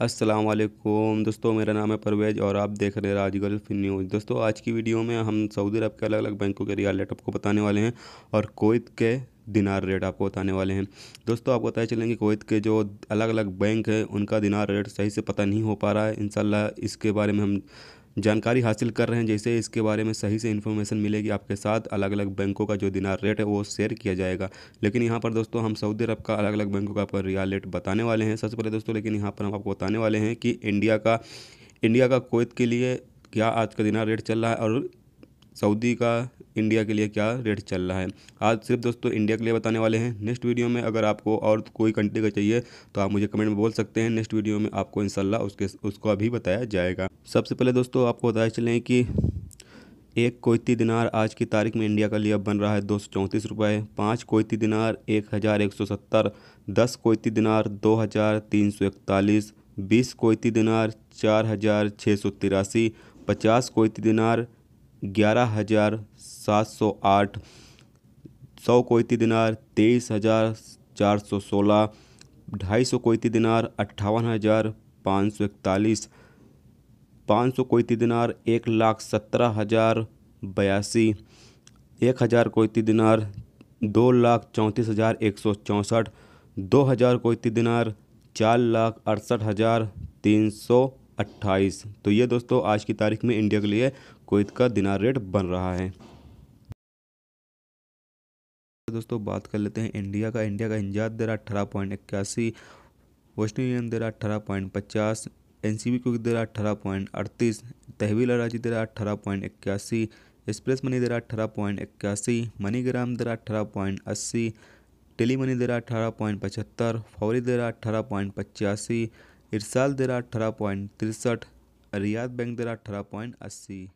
अस्सलाम वालेकुम दोस्तों, मेरा नाम है परवेज़ और आप देख रहे हैं राजगल्फ न्यूज़। दोस्तों, आज की वीडियो में हम सऊदी अरब के अलग अलग बैंकों के रियाल रेट आपको बताने वाले हैं और कुवैत के दिनार रेट आपको बताने वाले हैं। दोस्तों, आपको पता चलेंगे कुवैत के जो अलग अलग बैंक हैं उनका दिनार रेट सही से पता नहीं हो पा रहा है। इंशाल्लाह इसके बारे में हम जानकारी हासिल कर रहे हैं। जैसे इसके बारे में सही से इन्फॉर्मेशन मिलेगी आपके साथ अलग अलग बैंकों का जो दिनार रेट है वो शेयर किया जाएगा। लेकिन यहाँ पर दोस्तों हम सऊदी अरब का अलग अलग बैंकों का आपको रियाल रेट बताने वाले हैं सबसे पहले दोस्तों। लेकिन यहाँ पर हम आपको बताने वाले हैं कि इंडिया का कुवैत के लिए क्या आज का दिनार रेट चल रहा है और सऊदी का इंडिया के लिए क्या रेट चल रहा है। आज सिर्फ दोस्तों इंडिया के लिए बताने वाले हैं। नेक्स्ट वीडियो में अगर आपको और कोई कंट्री का चाहिए तो आप मुझे कमेंट में बोल सकते हैं। नेक्स्ट वीडियो में आपको इंशाल्लाह उसको अभी बताया जाएगा। सबसे पहले दोस्तों आपको बताया चलें कि एक कुवैती दिनार आज की तारीख में इंडिया का लिए बन रहा है 234 रुपये। 5 कुवैती दिनार 1170। 10 कुवैती दिनार 2341। 20 कुवैती दिनार 4683। 50 कुवैती दिनार 11708। 100 कुवैती दिनार 23416। 250 कुवैती दिनार 58,541। 500 कुवैती दिनार 1,17,082। 1000 कुवैती दिनार 2,34,164। 2000 कुवैती दिनार 4,68,328। तो ये दोस्तों आज की तारीख में इंडिया के लिए कुवैत का दिनार रेट बन रहा है। दोस्तों बात कर लेते हैं इंडिया का इंजाद दे रहा 18.81। वेस्टर्न यूनियन दे रहा 18.50। एनसीबी क्विक दे रहा 18.38। तहवील अराजी दे रहा 18.81। एक्सप्रेस मनी दे रहा 18.81। मनीग्राम दे रहा 18.80। टेली मनी दे रहा 18.75। फौरी दे रहा 18.85। इरसाल दे रहा 18.63। रियाद बैंक दे रहा 18.80।